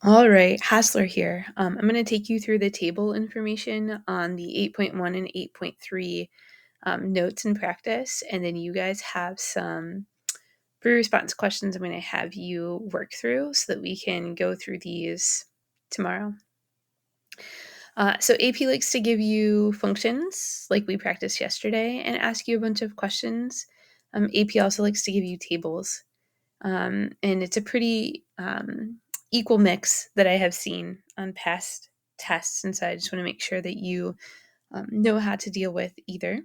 All right, Hassler here. I'm going to take you through the table information on the 8.1 and 8.3 notes in practice, and then you guys have some pre-response questions I'm going to have you work through so that we can go through these tomorrow. So AP likes to give you functions like we practiced yesterday and ask you a bunch of questions. AP also likes to give you tables. And it's a pretty equal mix that I have seen on past tests. And so I just want to make sure that you know how to deal with either.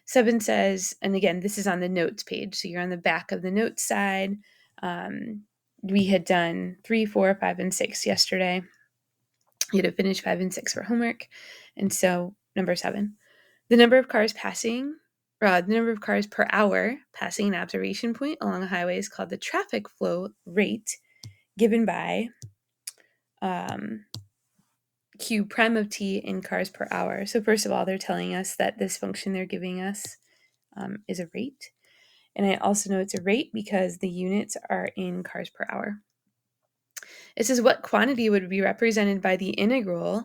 7 says, and again, this is on the notes page. So you're on the back of the notes side. We had done 3, 4, 5, and 6 yesterday. You had to finish 5 and 6 for homework. And so number 7, the number of cars per hour passing an observation point along a highway is called the traffic flow rate, given by Q prime of t in cars per hour. So first of all, they're telling us that this function they're giving us is a rate. And I also know it's a rate because the units are in cars per hour. It says what quantity would be represented by the integral,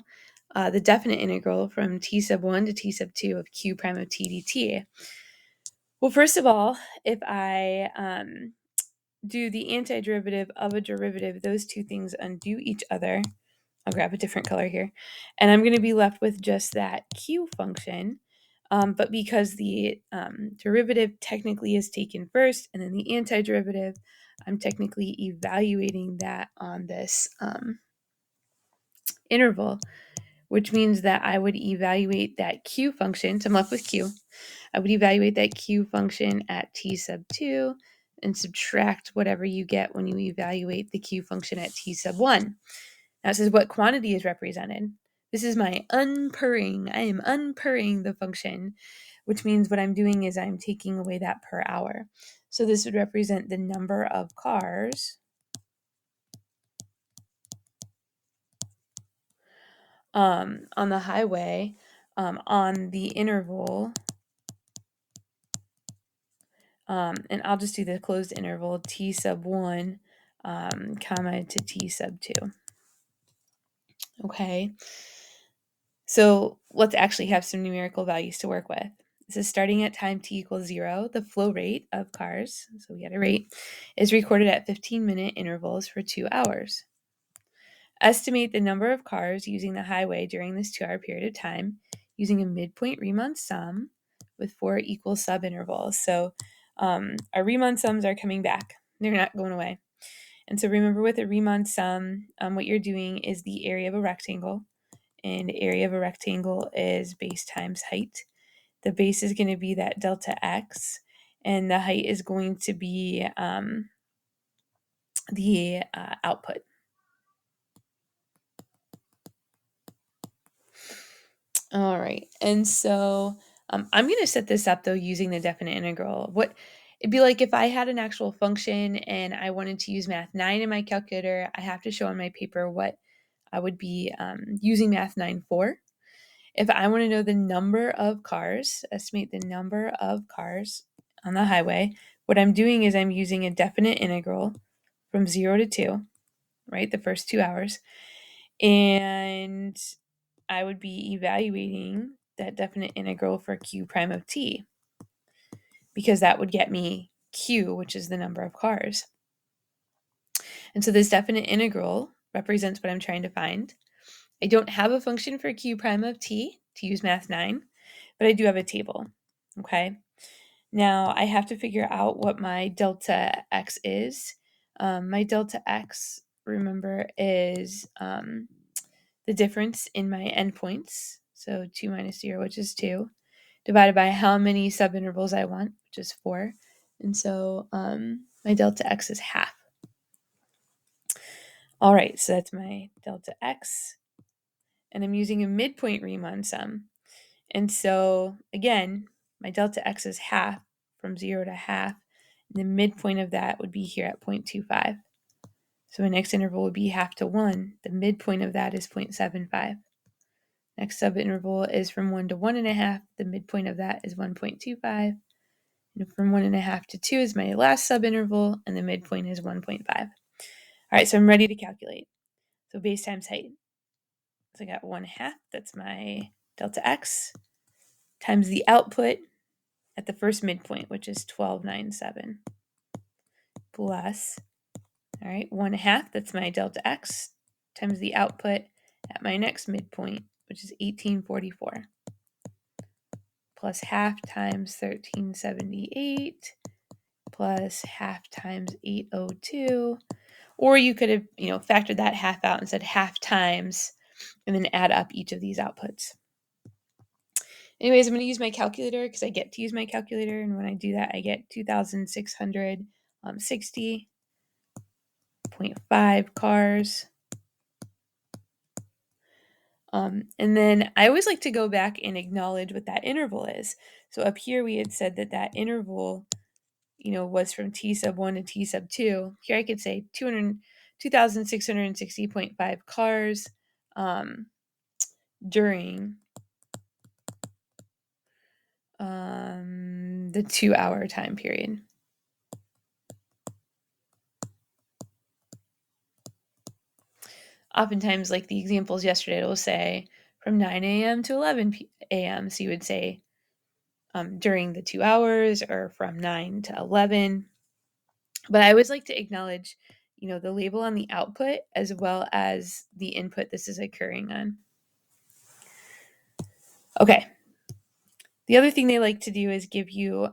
the definite integral from t sub 1 to t sub 2 of q prime of t dt. Well, first of all, if I do the antiderivative of a derivative, those two things undo each other. I'll grab a different color here. And I'm going to be left with just that q function. But because the derivative technically is taken first and then the antiderivative, I'm technically evaluating that on this interval, which means that I would evaluate that q function. So I'm left with q. I would evaluate that q function at t sub 2 and subtract whatever you get when you evaluate the q function at t sub 1. Now it says what quantity is represented. This is my unpurring. I am unpurring the function, which means what I'm doing is I'm taking away that per hour. So this would represent the number of cars on the highway on the interval. And I'll just do the closed interval t sub 1, comma to t sub 2. Okay. So let's actually have some numerical values to work with. This is starting at time t equals 0. The flow rate of cars, so we had a rate, is recorded at 15-minute intervals for 2 hours. Estimate the number of cars using the highway during this 2-hour period of time using a midpoint Riemann sum with 4 equal subintervals. So our Riemann sums are coming back. They're not going away. And so remember with a Riemann sum, what you're doing is the area of a rectangle. And the area of a rectangle is base times height. The base is going to be that delta x, and the height is going to be the output. All right, and so I'm going to set this up, though, using the definite integral. It'd be like if I had an actual function and I wanted to use Math 9 in my calculator, I have to show on my paper what I would be using Math 9 for. If I want to know the number of cars, estimate the number of cars on the highway, what I'm doing is I'm using a definite integral from 0 to 2, right, the first 2 hours, and I would be evaluating that definite integral for q prime of t, because that would get me q, which is the number of cars. And so this definite integral represents what I'm trying to find. I don't have a function for q prime of t to use Math 9, but I do have a table, okay? Now I have to figure out what my delta x is. My delta x, remember, is the difference in my endpoints, so 2 minus 0, which is 2, divided by how many subintervals I want, which is 4. And so my delta x is half. All right, so that's my delta x. And I'm using a midpoint Riemann sum. And so, again, my delta x is half, from 0 to half. And the midpoint of that would be here at 0.25. So my next interval would be half to 1. The midpoint of that is 0.75. Next subinterval is from 1 to 1.5. The midpoint of that is 1.25. And from 1.5 to 2 is my last subinterval, and the midpoint is 1.5. All right, so I'm ready to calculate. So base times height. So I got 1/2, that's my delta x, times the output at the first midpoint, which is 1297, plus, all right, 1/2, that's my delta x, times the output at my next midpoint, which is 1844, plus 1/2 times 1378, plus 1/2 times 802. Or you could have, factored that half out and said 1/2 times, and then add up each of these outputs. Anyways, I'm going to use my calculator because I get to use my calculator. And when I do that, I get 2,660.5 cars. And then I always like to go back and acknowledge what that interval is. So up here, we had said that that interval, was from T sub 1 to T sub 2. Here I could say 2,660.5 cars during the 2-hour time period. Oftentimes, like the examples yesterday, it will say from 9 a.m. to 11 a.m. So you would say during the 2 hours, or from 9 to 11. But I always like to acknowledge, the label on the output as well as the input this is occurring on. Okay. The other thing they like to do is give you,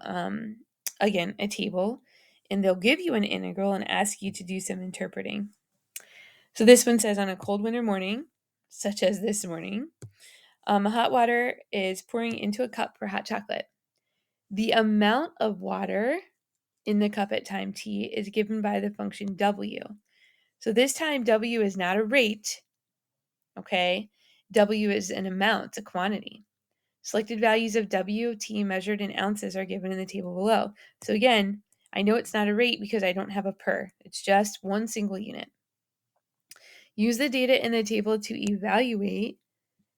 again, a table, and they'll give you an integral and ask you to do some interpreting. So this one says, on a cold winter morning, such as this morning, hot water is pouring into a cup for hot chocolate. The amount of water in the cup at time t is given by the function w. So this time w is not a rate, okay? W is an amount, a quantity. Selected values of W, T measured in ounces are given in the table below. So again, I know it's not a rate because I don't have a per. It's just one single unit. Use the data in the table to evaluate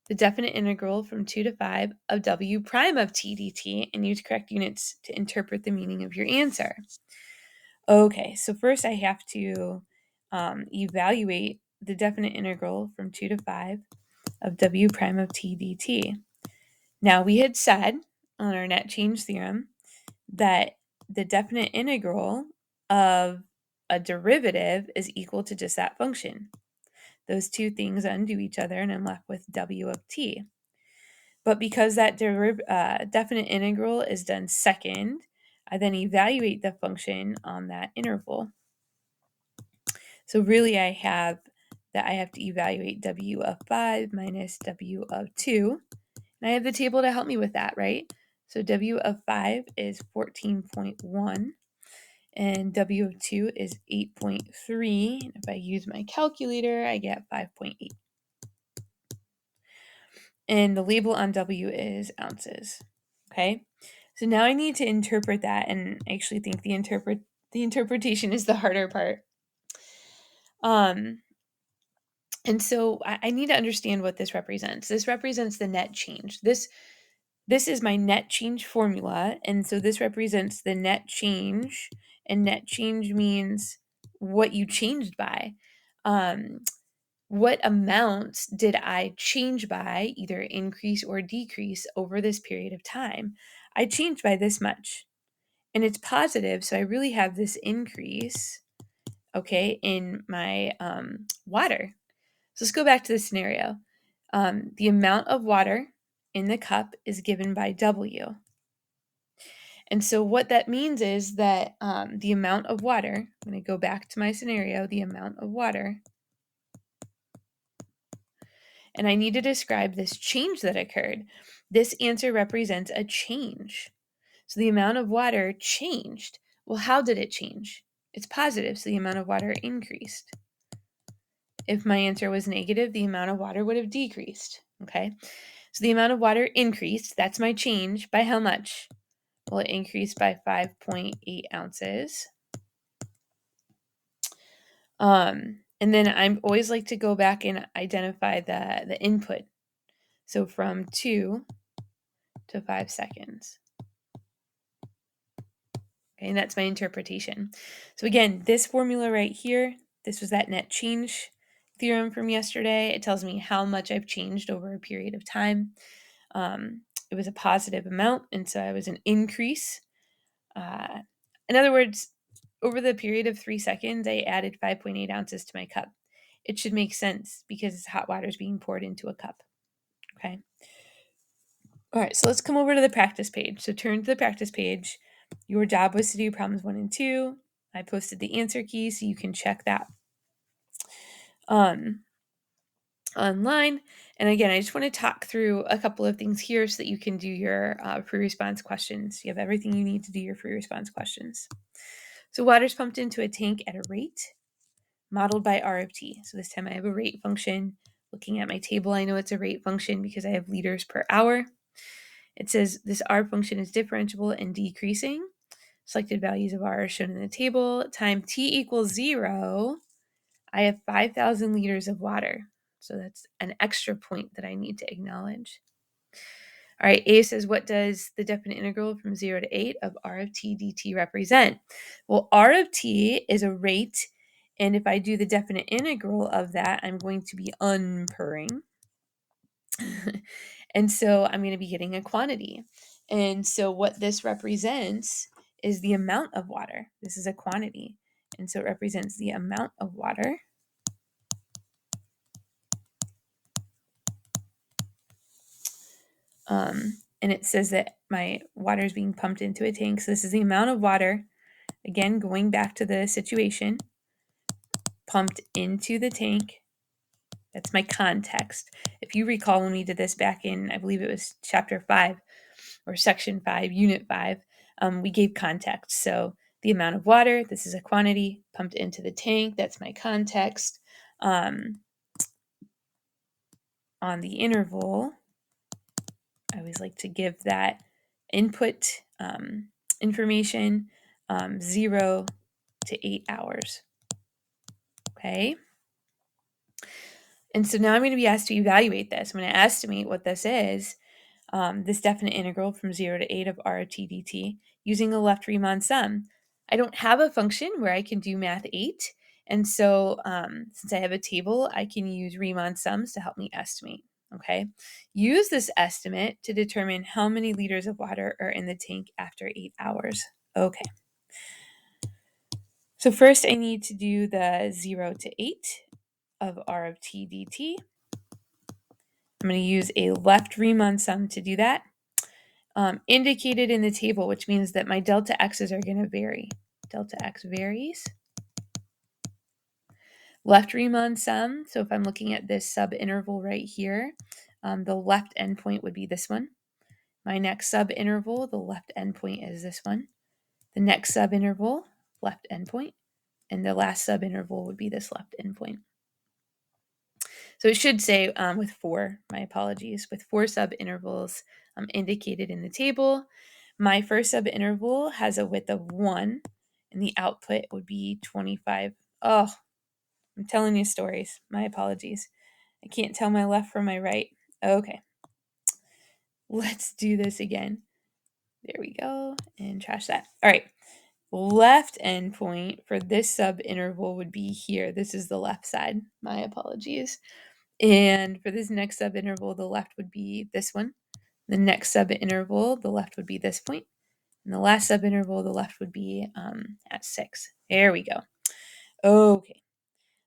the definite integral from 2 to 5 of W prime of T dt and use correct units to interpret the meaning of your answer. Okay, so first I have to evaluate the definite integral from 2 to 5 of W prime of T dt. Now, we had said on our net change theorem that the definite integral of a derivative is equal to just that function. Those two things undo each other, and I'm left with W of t. But because that definite integral is done second, I then evaluate the function on that interval. So really, I have to evaluate W of 5 minus W of 2. And I have the table to help me with that, right? So W of 5 is 14.1 and W of 2 is 8.3. And if I use my calculator, I get 5.8. And the label on W is ounces. Okay? So now I need to interpret that, and I actually think the interpretation is the harder part. And so I need to understand what this represents. This represents the net change. This is my net change formula, and so this represents the net change, and net change means what you changed by. What amounts did I change by, either increase or decrease, over this period of time? I changed by this much, and it's positive, so I really have this increase, okay, in my water. So let's go back to the scenario. The amount of water in the cup is given by W. And so what that means is that the amount of water, I'm going to go back to my scenario, the amount of water, and I need to describe this change that occurred. This answer represents a change. So the amount of water changed. Well, how did it change? It's positive, so the amount of water increased. If my answer was negative, the amount of water would have decreased, okay? So the amount of water increased, that's my change, by how much? Well, it increased by 5.8 ounces. And then I always like to go back and identify the input. So from 2 to 5 seconds. Okay, and that's my interpretation. So again, this formula right here, this was that net change theorem from yesterday. It tells me how much I've changed over a period of time. It was a positive amount, and so I was an increase. In other words, over the period of 3 seconds, I added 5.8 ounces to my cup. It should make sense because hot water is being poured into a cup. Okay. All right, so let's come over to the practice page. So turn to the practice page. Your job was to do problems 1 and 2. I posted the answer key so you can check that online. And again, I just want to talk through a couple of things here so that you can do your free response questions. You have everything you need to do your free response questions. So water's pumped into a tank at a rate modeled by R of t. So this time I have a rate function. Looking at my table, I know it's a rate function because I have liters per hour. It says this R function is differentiable and decreasing. Selected values of R are shown in the table. Time t equals 0, I have 5,000 liters of water. So that's an extra point that I need to acknowledge. All right, A says, what does the definite integral from 0 to 8 of R of t dt represent? Well, R of t is a rate, and if I do the definite integral of that, I'm going to be unpurring. And so I'm going to be getting a quantity. And so what this represents is the amount of water. This is a quantity. And so it represents the amount of water. And it says that my water is being pumped into a tank. So this is the amount of water, again, going back to the situation, pumped into the tank. That's my context. If you recall when we did this back in, I believe it was chapter 5 or section 5, unit 5, we gave context. So the amount of water, this is a quantity, pumped into the tank, that's my context. On the interval, I always like to give that input information 0 to 8 hours. Okay. And so now I'm going to be asked to evaluate this. I'm going to estimate what this is, this definite integral from 0 to 8 of R of t dt using a left Riemann sum. I don't have a function where I can do math 8. And so since I have a table, I can use Riemann sums to help me estimate. Okay. Use this estimate to determine how many liters of water are in the tank after 8 hours. Okay. So first I need to do the 0 to 8 of R of t dt. I'm going to use a left Riemann sum to do that. Indicated in the table, which means that my delta x's are going to vary. Delta x varies. Left Riemann sum, so if I'm looking at this subinterval right here, the left endpoint would be this one. My next subinterval, the left endpoint is this one. The next subinterval, left endpoint, and the last subinterval would be this left endpoint. So it should say with 4, my apologies, with 4 subintervals indicated in the table. My first subinterval has a width of 1, and the output would be 25. Oh, I'm telling you stories. My apologies. I can't tell my left from my right. Okay. Let's do this again. There we go. And trash that. All right. Left endpoint for this subinterval would be here. This is the left side. My apologies. And for this next subinterval, the left would be this one. The next subinterval, the left would be this point. And the last subinterval, the left would be at 6. There we go. Okay.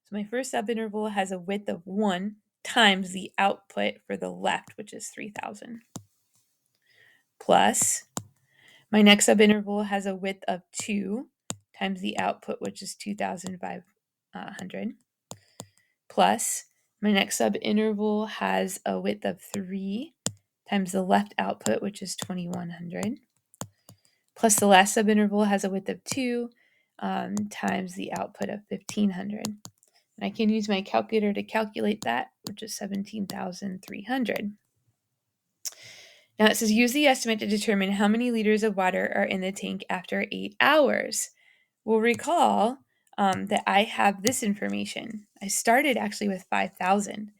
So my first subinterval has a width of 1 times the output for the left, which is 3,000. Plus, my next subinterval has a width of 2 times the output, which is 2,500. Plus, my next subinterval has a width of 3 times the left output, which is 2,100. Plus the last subinterval has a width of 2 times the output of 1,500. And I can use my calculator to calculate that, which is 17,300. Now it says use the estimate to determine how many liters of water are in the tank after 8 hours. We'll recall that I have this information. I started actually with 5,000.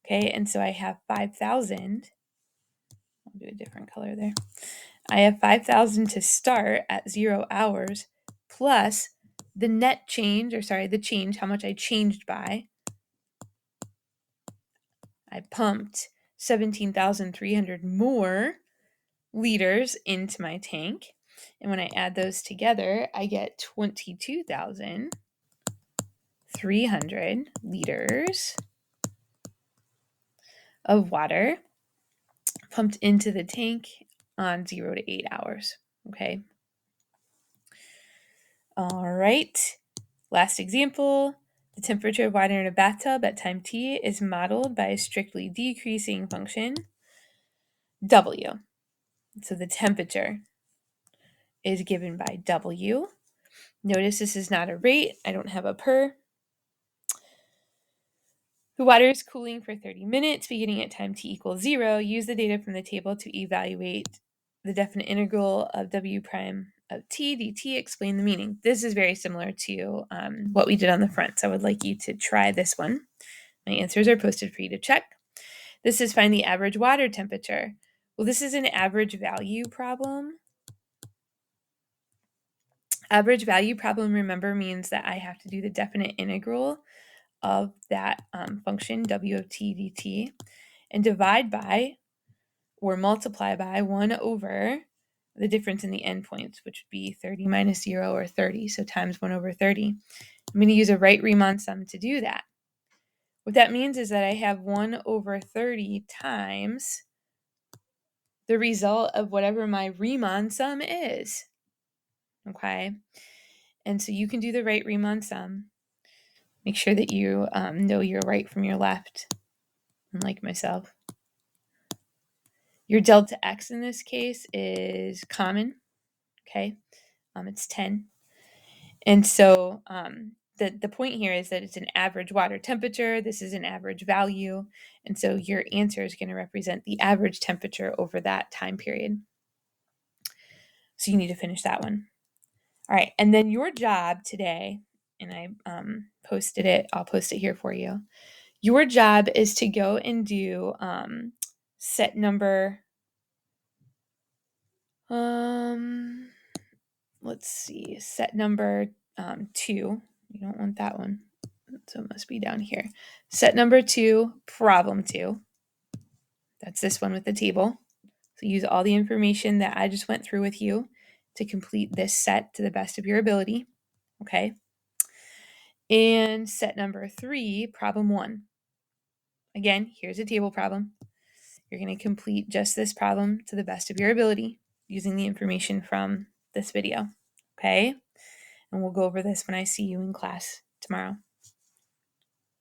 Okay, and so I have 5,000. I'll do a different color there. I have 5,000 to start at 0 hours plus the net change, the change, how much I changed by, I pumped 17,300 more liters into my tank. And when I add those together, I get 22,300 liters of water pumped into the tank on 0 to 8 hours. Okay. All right. Last example. The temperature of water in a bathtub at time t is modeled by a strictly decreasing function, W. So the temperature is given by W. Notice this is not a rate. I don't have a per. The water is cooling for 30 minutes, beginning at time t equals 0. Use the data from the table to evaluate the definite integral of W prime of t dt. Explain the meaning. This is very similar to what we did on the front, so I would like you to try this one. My answers are posted for you to check. This is find the average water temperature. Well, this is an average value problem. Average value problem, remember, means that I have to do the definite integral of that function, w of t dt, and divide by or multiply by 1 over the difference in the endpoints, which would be 30 minus 0 or 30, so times 1 over 30. I'm going to use a right Riemann sum to do that. What that means is that I have 1 over 30 times the result of whatever my Riemann sum is. Okay? And so you can do the right Riemann sum. Make sure that you know your right from your left, unlike myself. Your delta x in this case is common, okay? It's 10. And so the point here is that it's an average water temperature. This is an average value. And so your answer is going to represent the average temperature over that time period. So you need to finish that one. All right. And then your job today, and I posted it, I'll post it here for you. Your job is to go and do set number, let's see, set number 2. You don't want that one, so it must be down here. Set number 2, problem 2. That's this one with the table. So use all the information that I just went through with you to complete this set to the best of your ability. Okay. And set number 3, problem 1. Again, here's a table problem. You're going to complete just this problem to the best of your ability using the information from this video. Okay. And we'll go over this when I see you in class tomorrow.